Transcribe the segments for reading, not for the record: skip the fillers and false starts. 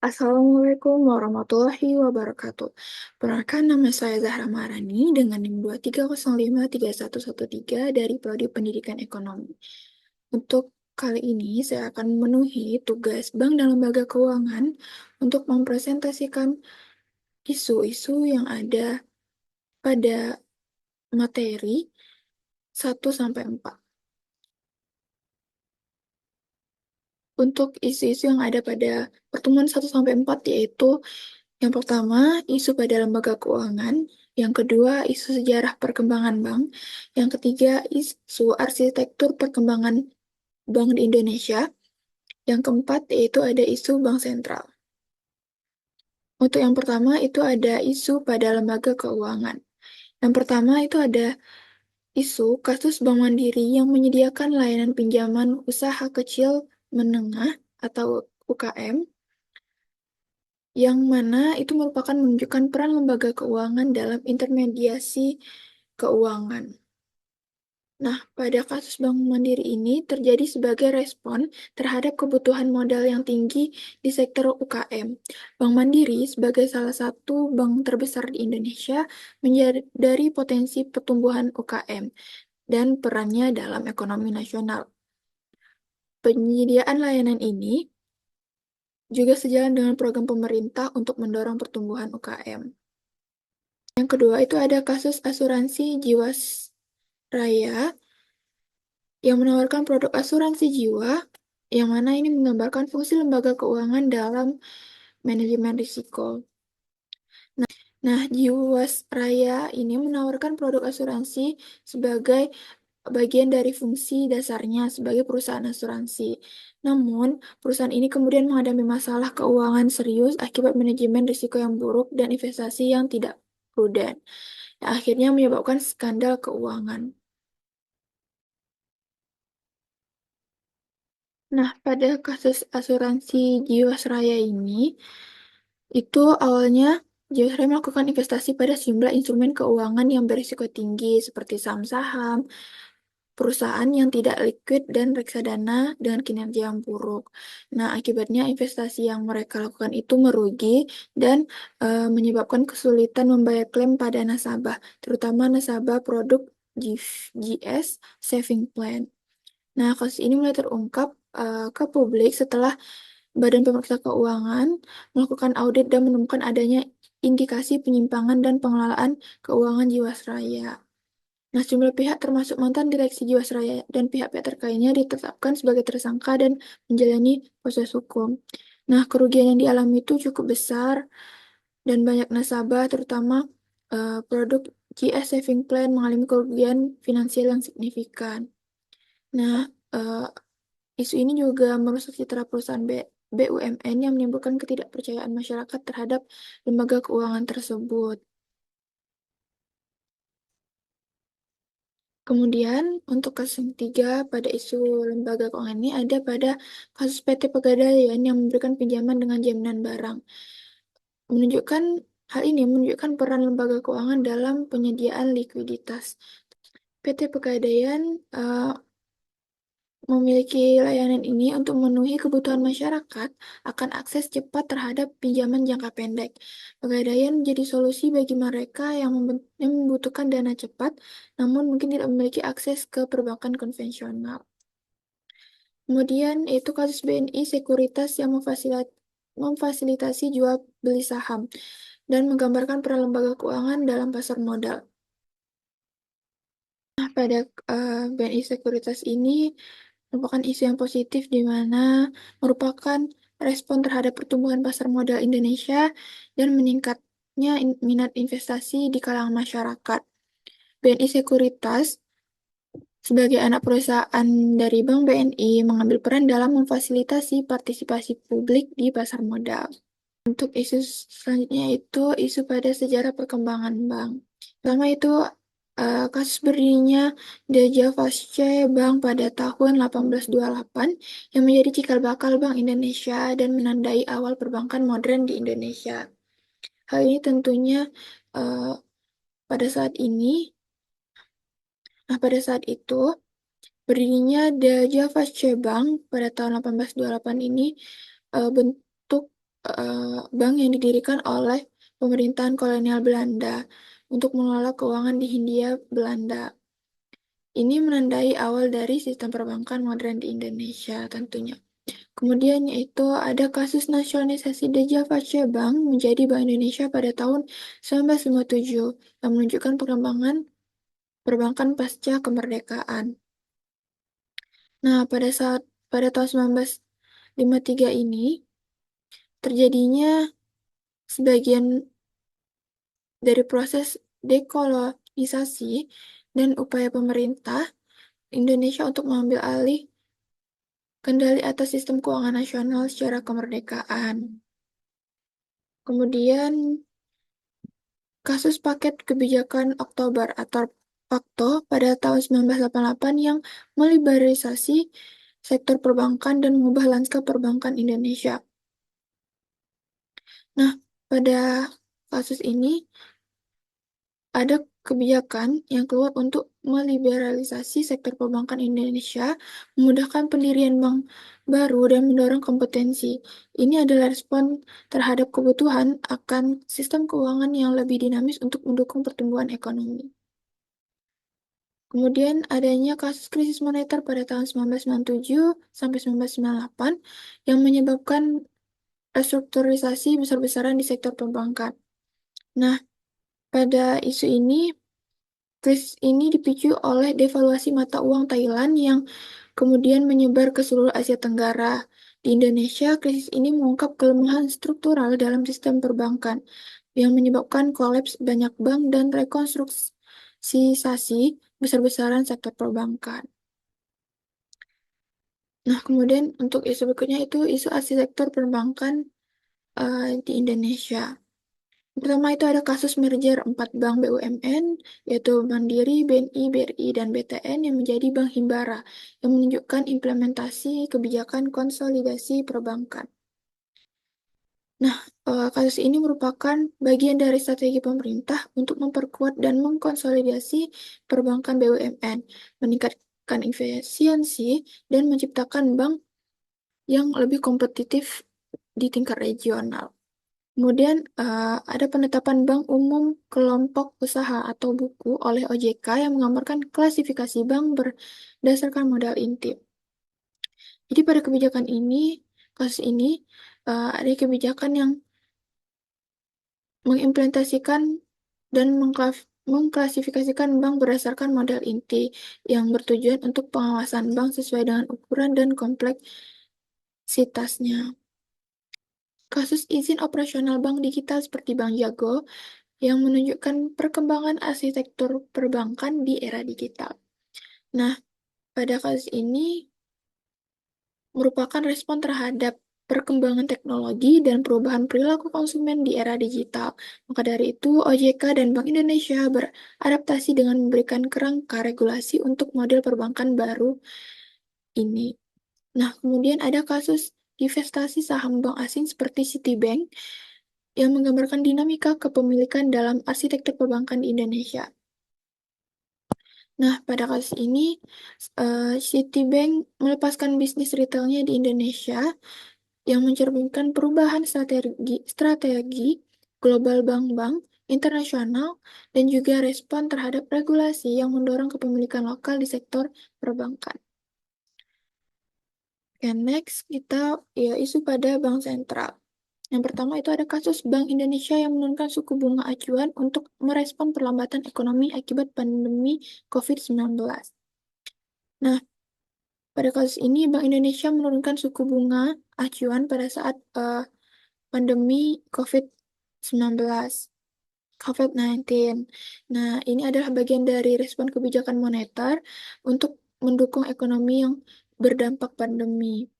Assalamualaikum warahmatullahi wabarakatuh. Perkenalkan nama saya Zahra Maharani dengan NIM 2305313 dari Prodi Pendidikan Ekonomi. Untuk kali ini saya akan memenuhi tugas bank dan lembaga keuangan untuk mempresentasikan isu-isu yang ada pada materi 1 sampai 4. Untuk isu-isu yang ada pada pertemuan 1 sampai 4 yaitu yang pertama, isu pada lembaga keuangan. Yang kedua, isu sejarah perkembangan bank. Yang ketiga, isu arsitektur perkembangan bank di Indonesia. Yang keempat, yaitu ada isu bank sentral. Untuk yang pertama, itu ada isu pada lembaga keuangan. Yang pertama, itu ada isu kasus Bank Mandiri yang menyediakan layanan pinjaman usaha kecil menengah atau UKM, yang mana itu merupakan menunjukkan peran lembaga keuangan dalam intermediasi keuangan. Nah, pada kasus Bank Mandiri ini terjadi sebagai respon terhadap kebutuhan modal yang tinggi di sektor UKM. Bank Mandiri sebagai salah satu bank terbesar di Indonesia menyadari potensi pertumbuhan UKM dan perannya dalam ekonomi nasional. Penyediaan layanan ini juga sejalan dengan program pemerintah untuk mendorong pertumbuhan UKM. Yang kedua itu ada kasus asuransi Jiwasraya yang menawarkan produk asuransi jiwa, yang mana ini menggambarkan fungsi lembaga keuangan dalam manajemen risiko. Nah, Jiwasraya ini menawarkan produk asuransi sebagai bagian dari fungsi dasarnya sebagai perusahaan asuransi. Namun, perusahaan ini kemudian menghadapi masalah keuangan serius akibat manajemen risiko yang buruk dan investasi yang tidak prudent, yang akhirnya menyebabkan skandal keuangan. Nah, pada kasus asuransi Jiwasraya ini, itu awalnya Jiwasraya melakukan investasi pada sejumlah instrumen keuangan yang berisiko tinggi seperti saham-saham, perusahaan yang tidak liquid, dan reksadana dengan kinerja yang buruk. Nah, akibatnya investasi yang mereka lakukan itu merugi dan menyebabkan kesulitan membayar klaim pada nasabah, terutama nasabah produk GS Saving Plan. Nah, kasus ini mulai terungkap ke publik setelah Badan Pemeriksa Keuangan melakukan audit dan menemukan adanya indikasi penyimpangan dan pengelolaan keuangan Jiwasraya. Nah, sejumlah pihak termasuk mantan direksi Jiwasraya dan pihak-pihak terkaitnya ditetapkan sebagai tersangka dan menjalani proses hukum. Nah, kerugian yang dialami itu cukup besar dan banyak nasabah, terutama produk GS Saving Plan mengalami kerugian finansial yang signifikan. Nah, eh, isu ini juga merusak citra perusahaan BUMN yang menimbulkan ketidakpercayaan masyarakat terhadap lembaga keuangan tersebut. Kemudian, untuk kasus yang ketiga pada isu lembaga keuangan ini ada pada kasus PT Pegadaian yang memberikan pinjaman dengan jaminan barang. Menunjukkan Hal ini menunjukkan peran lembaga keuangan dalam penyediaan likuiditas. PT Pegadaian memiliki layanan ini untuk memenuhi kebutuhan masyarakat akan akses cepat terhadap pinjaman jangka pendek. Pegadaian menjadi solusi bagi mereka yang membutuhkan dana cepat, namun mungkin tidak memiliki akses ke perbankan konvensional. Kemudian itu kasus BNI Sekuritas yang memfasilitasi jual beli saham dan menggambarkan peran lembaga keuangan dalam pasar modal. Nah, pada BNI Sekuritas ini merupakan isu yang positif di mana merupakan respon terhadap pertumbuhan pasar modal Indonesia dan meningkatnya minat investasi di kalangan masyarakat. BNI Sekuritas sebagai anak perusahaan dari Bank BNI mengambil peran dalam memfasilitasi partisipasi publik di pasar modal. Untuk isu selanjutnya itu isu pada sejarah perkembangan bank. Pertama itu kasus berdirinya The Javaske Bank pada tahun 1828 yang menjadi cikal bakal Bank Indonesia dan menandai awal perbankan modern di Indonesia. Hal ini tentunya eh, pada saat ini, pada saat itu berdirinya The Javaske Bank pada tahun 1828 ini bentuk bank yang didirikan oleh pemerintahan kolonial Belanda untuk mengelola keuangan di Hindia Belanda. Ini menandai awal dari sistem perbankan modern di Indonesia tentunya. Kemudian yaitu ada kasus nasionalisasi The Java Bank menjadi Bank Indonesia pada tahun 1957 yang menunjukkan perkembangan perbankan pasca kemerdekaan. Nah, pada tahun 1953 ini terjadinya sebagian dari proses dekolonisasi dan upaya pemerintah Indonesia untuk mengambil alih kendali atas sistem keuangan nasional secara kemerdekaan. Kemudian kasus paket kebijakan Oktober atau Pakto pada tahun 1988 yang meliberalisasi sektor perbankan dan mengubah lanskap perbankan Indonesia. Nah, pada kasus ini ada kebijakan yang keluar untuk meliberalisasi sektor perbankan Indonesia, memudahkan pendirian bank baru, dan mendorong kompetensi. Ini adalah respon terhadap kebutuhan akan sistem keuangan yang lebih dinamis untuk mendukung pertumbuhan ekonomi. Kemudian adanya kasus krisis moneter pada tahun 1997 sampai 1998 yang menyebabkan restrukturisasi besar-besaran di sektor perbankan. Nah, pada isu ini krisis ini dipicu oleh devaluasi mata uang Thailand yang kemudian menyebar ke seluruh Asia Tenggara. Di Indonesia, krisis ini mengungkap kelemahan struktural dalam sistem perbankan yang menyebabkan kolaps banyak bank dan rekonstruksisasi besar-besaran sektor perbankan. Nah, kemudian untuk isu berikutnya itu isu arsitektur perbankan di Indonesia. Pertama itu ada kasus merger 4 bank BUMN, yaitu Mandiri, BNI, BRI, dan BTN yang menjadi Bank Himbara, yang menunjukkan implementasi kebijakan konsolidasi perbankan. Nah, kasus ini merupakan bagian dari strategi pemerintah untuk memperkuat dan mengkonsolidasi perbankan BUMN, meningkatkan efisiensi, dan menciptakan bank yang lebih kompetitif di tingkat regional. Kemudian ada penetapan Bank Umum Kelompok Usaha atau buku oleh OJK yang menggambarkan klasifikasi bank berdasarkan modal inti. Jadi pada kebijakan ini, kasus ini ada kebijakan yang mengimplementasikan dan mengklasifikasikan bank berdasarkan modal inti yang bertujuan untuk pengawasan bank sesuai dengan ukuran dan kompleksitasnya. Kasus izin operasional bank digital seperti Bank Jago yang menunjukkan perkembangan arsitektur perbankan di era digital. Nah, pada kasus ini merupakan respon terhadap perkembangan teknologi dan perubahan perilaku konsumen di era digital. Maka dari itu, OJK dan Bank Indonesia beradaptasi dengan memberikan kerangka regulasi untuk model perbankan baru ini. Nah, kemudian ada kasus divestasi saham bank asing seperti Citibank yang menggambarkan dinamika kepemilikan dalam arsitektur perbankan di Indonesia. Nah, pada kasus ini, Citibank melepaskan bisnis retailnya di Indonesia yang mencerminkan perubahan strategi global bank-bank internasional dan juga respon terhadap regulasi yang mendorong kepemilikan lokal di sektor perbankan. Oke, next kita isu pada bank sentral. Yang pertama itu ada kasus Bank Indonesia yang menurunkan suku bunga acuan untuk merespon perlambatan ekonomi akibat pandemi COVID-19. Nah, pada kasus ini Bank Indonesia menurunkan suku bunga acuan pada saat pandemi COVID-19. COVID-19. Nah, ini adalah bagian dari respon kebijakan moneter untuk mendukung ekonomi yang berdampak pandemi,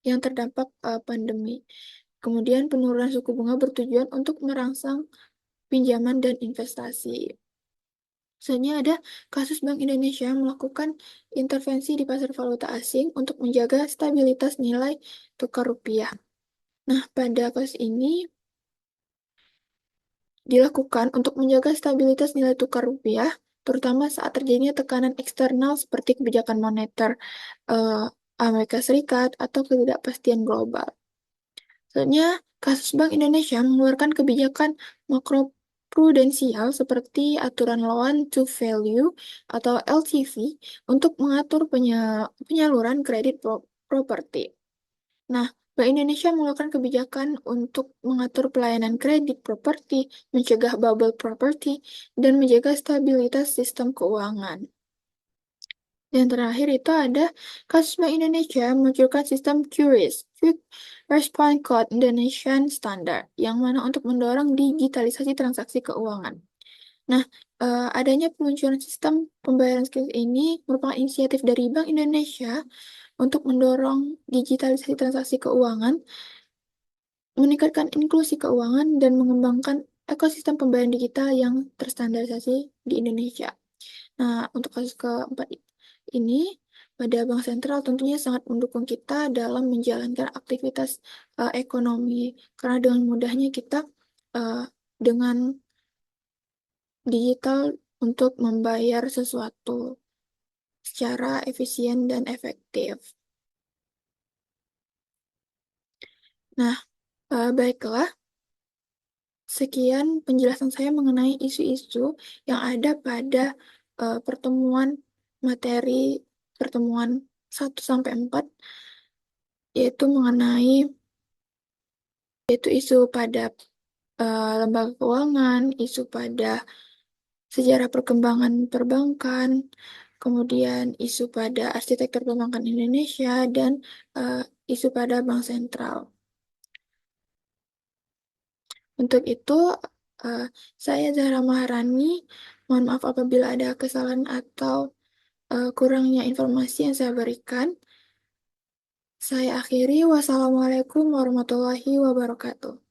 yang terdampak pandemi. Kemudian penurunan suku bunga bertujuan untuk merangsang pinjaman dan investasi. Misalnya ada kasus Bank Indonesia melakukan intervensi di pasar valuta asing untuk menjaga stabilitas nilai tukar rupiah. Nah, pada kasus ini dilakukan untuk menjaga stabilitas nilai tukar rupiah, terutama saat terjadinya tekanan eksternal seperti kebijakan moneter Amerika Serikat atau ketidakpastian global. Selanjutnya, kasus Bank Indonesia mengeluarkan kebijakan makroprudensial seperti aturan loan to value atau LTV untuk mengatur penyaluran kredit properti. Nah, Bank Indonesia mengeluarkan kebijakan untuk mengatur pelayanan kredit properti, mencegah bubble properti, dan menjaga stabilitas sistem keuangan. Yang terakhir itu ada kasus Bank Indonesia memunculkan sistem QRIS, Quick Response Code Indonesian Standard, yang mana untuk mendorong digitalisasi transaksi keuangan. Nah, adanya peluncuran sistem pembayaran skills ini merupakan inisiatif dari Bank Indonesia untuk mendorong digitalisasi transaksi keuangan, meningkatkan inklusi keuangan, dan mengembangkan ekosistem pembayaran digital yang terstandarisasi di Indonesia. Nah, untuk kasus keempat ini, pada Bank Sentral tentunya sangat mendukung kita dalam menjalankan aktivitas ekonomi, karena dengan mudahnya kita dengan digital untuk membayar sesuatu secara efisien dan efektif. Nah, baiklah, sekian penjelasan saya mengenai isu-isu yang ada pada pertemuan materi pertemuan 1 sampai 4, yaitu mengenai isu pada lembaga keuangan, isu pada sejarah perkembangan perbankan, kemudian isu pada arsitektur perbankan Indonesia, dan eh, isu pada Bank Sentral. Untuk itu, eh, saya Zahra Maharani, mohon maaf apabila ada kesalahan atau kurangnya informasi yang saya berikan. Saya akhiri, wassalamualaikum warahmatullahi wabarakatuh.